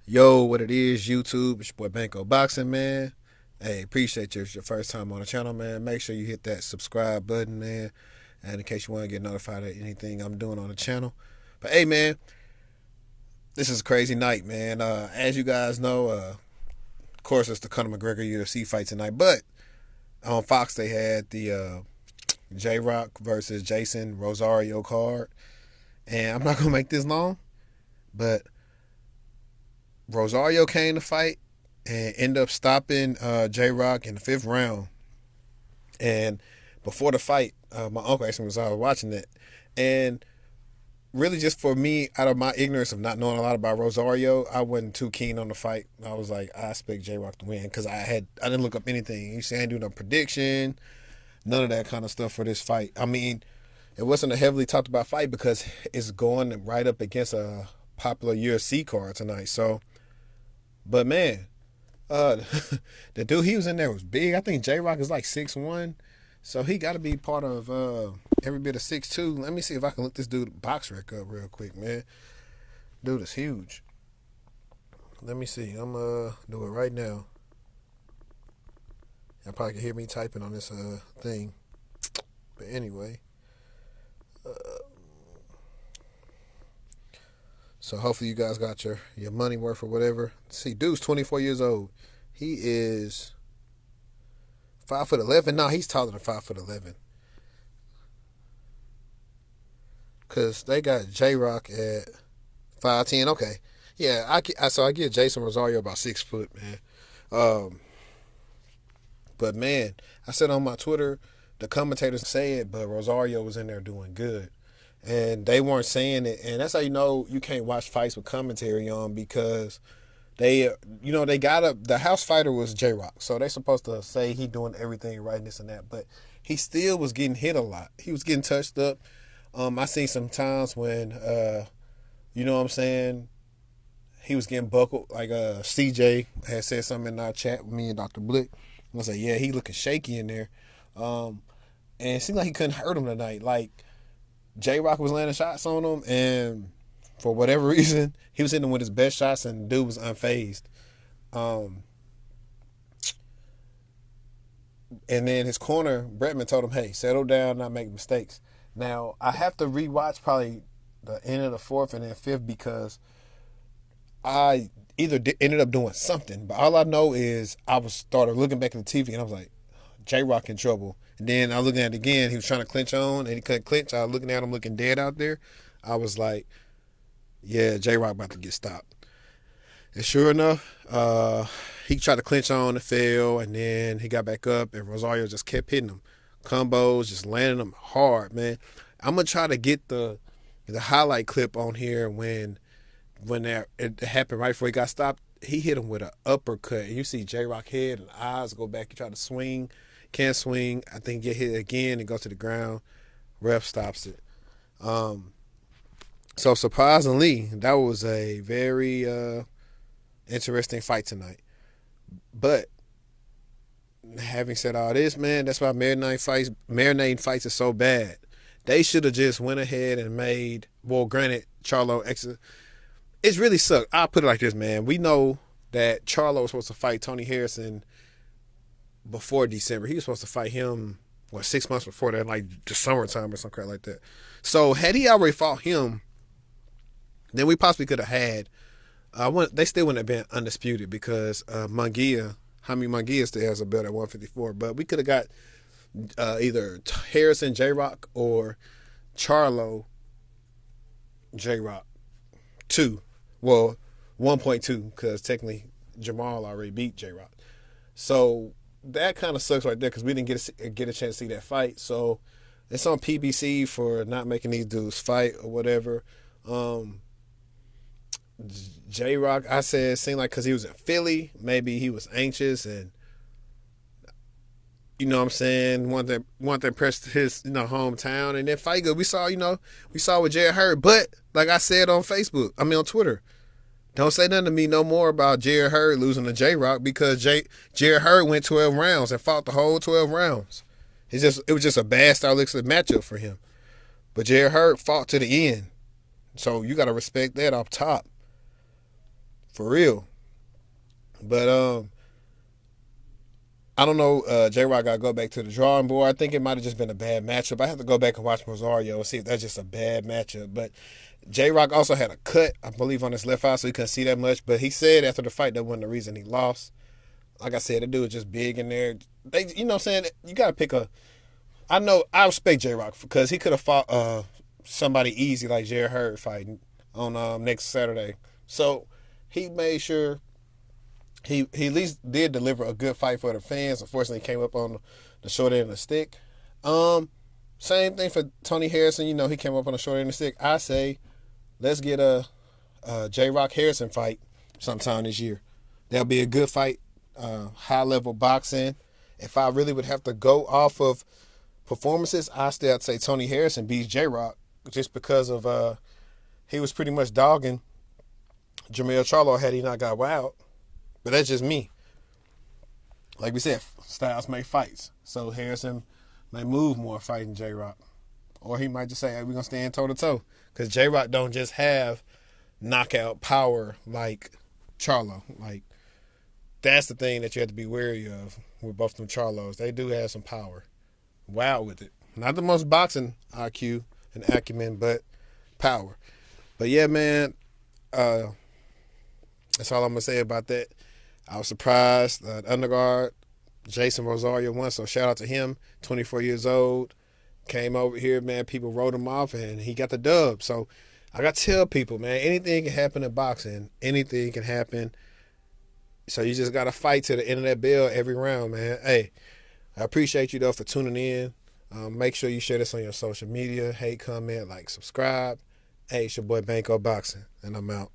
Yo, what it is, YouTube? It's your boy Banco Boxing, man. Hey, appreciate you. If it's your first time on the channel, man. Make sure you hit that subscribe button, man. And in case you want to get notified of anything I'm doing on the channel. But hey, man, this is a crazy night, man. As you guys know, of course, it's the Conor McGregor UFC fight tonight. But on Fox, they had the JROCK versus JEISON Rosario card. And I'm not going to make this long, but Rosario came to fight and ended up stopping JROCK in the 5th round. And before the fight, my uncle actually was watching it. And really just for me, out of my ignorance of not knowing a lot about Rosario, I wasn't too keen on the fight. I was like, I expect JROCK to win because I didn't look up anything. You see, I didn't do no prediction, none of that kind of stuff for this fight. I mean, it wasn't a heavily talked about fight because it's going right up against a popular UFC card tonight. So, but man, the dude he was in there was big. I think JROCK is like 6'1", so he got to be part of every bit of 6'2". Let me see if I can look this dude box rec up real quick, man. Dude is huge. Let me see. I'm do it right now. Y'all probably can hear me typing on this thing, but anyway. So hopefully you guys got your money worth or whatever. See, dude's 24 years old. He is 5'11". No, he's taller than 5'11". Cause they got JROCK at 5'10". Okay, yeah. So I give JEISON Rosario about 6 foot, man. But man, I said on my Twitter, the commentators say it, but Rosario was in there doing good. And they weren't saying it. And that's how you know you can't watch fights with commentary on, because they the house fighter was JROCK. So they're supposed to say he doing everything right and this and that. But he still was getting hit a lot. He was getting touched up. I seen some times when, you know what I'm saying, he was getting buckled. Like CJ had said something in our chat with me and Dr. Blick. I was like, yeah, he looking shaky in there. And it seemed like he couldn't hurt him tonight. Like, JROCK was landing shots on him, and for whatever reason, he was hitting him with his best shots, and the dude was unfazed. And then his corner, Bretman, told him, hey, settle down, not make mistakes. Now, I have to rewatch probably the end of the 4th and then 5th because I either ended up doing something, but all I know is I started looking back at the TV, and I was like, JROCK in trouble. And then I was looking at it again. He was trying to clinch on, and he couldn't clinch. I was looking at him looking dead out there. I was like, yeah, JROCK about to get stopped. And sure enough, he tried to clinch on and failed, and then he got back up, and Rosario just kept hitting him. Combos, just landing them hard, man. I'm going to try to get the highlight clip on here when it happened right before he got stopped. He hit him with an uppercut, and you see JROCK head and eyes go back. He tried to swing. Can't swing. I think get hit again and go to the ground. Ref stops it. So surprisingly, that was a very interesting fight tonight. But having said all this, man, that's why marinating fights is so bad. They should have just went ahead and made, well, granted, Charlo exit. It's really sucked. I'll put it like this, man. We know that Charlo was supposed to fight Tony Harrison before December. He was supposed to fight him, 6 months before that, like the summertime or some crap like that. So had he already fought him, then we possibly could have had, they still wouldn't have been undisputed because Jaime Munguia still has a belt at 154. But we could have got either Harrison JROCK or Charlo JROCK 2. Well, 1.2, because technically Jamal already beat JROCK. So that kind of sucks right there because we didn't get a chance to see that fight. So it's on PBC for not making these dudes fight or whatever. JROCK, I said, it seemed like because he was in Philly, maybe he was anxious and, you know what I'm saying, wanted to impress his hometown. And then fight good. We saw with Jared Hurd. But like I said on Twitter, Don't say nothing to me no more about Jared Hurd losing to JROCK because Jared Hurd went 12 rounds and fought the whole 12 rounds. It was just a bad stylistic matchup for him. But Jared Hurd fought to the end. So you gotta respect that off top. For real. But I don't know. J-Rock got to go back to the drawing board. I think it might have just been a bad matchup. I have to go back and watch Rosario and see if that's just a bad matchup. But J-Rock also had a cut, I believe, on his left eye, so he couldn't see that much. But he said after the fight that wasn't the reason he lost. Like I said, the dude was just big in there. You know what I'm saying? You got to pick a. I know, I respect J-Rock because he could have fought somebody easy like Jared Hurd fighting on next Saturday. So he made sure he at least did deliver a good fight for the fans. Unfortunately, he came up on the short end of the stick. Same thing for Tony Harrison. You know, he came up on the short end of the stick. I say, let's get a J-Rock Harrison fight sometime this year. That'll be a good fight, high level boxing. If I really would have to go off of performances, I still have to say Tony Harrison beats J-Rock just because of he was pretty much dogging Jermell Charlo had he not got wild. But that's just me. Like we said, styles make fights. So Harrison may move more fighting J-Rock. Or he might just say, hey, we're going to stand toe-to-toe. Because J-Rock don't just have knockout power like Charlo. Like, that's the thing that you have to be wary of with both them Charlos. They do have some power. Wow with it. Not the most boxing IQ and acumen, but power. But yeah, man, that's all I'm going to say about that. I was surprised that underguard JEISON Rosario won, so shout out to him. 24 years old, came over here, man. People wrote him off, and he got the dub. So I got to tell people, man, anything can happen in boxing. Anything can happen. So you just got to fight to the end of that bell every round, man. Hey, I appreciate you, though, for tuning in. Make sure you share this on your social media. Hate, comment, like, subscribe. Hey, it's your boy Banco Boxing, and I'm out.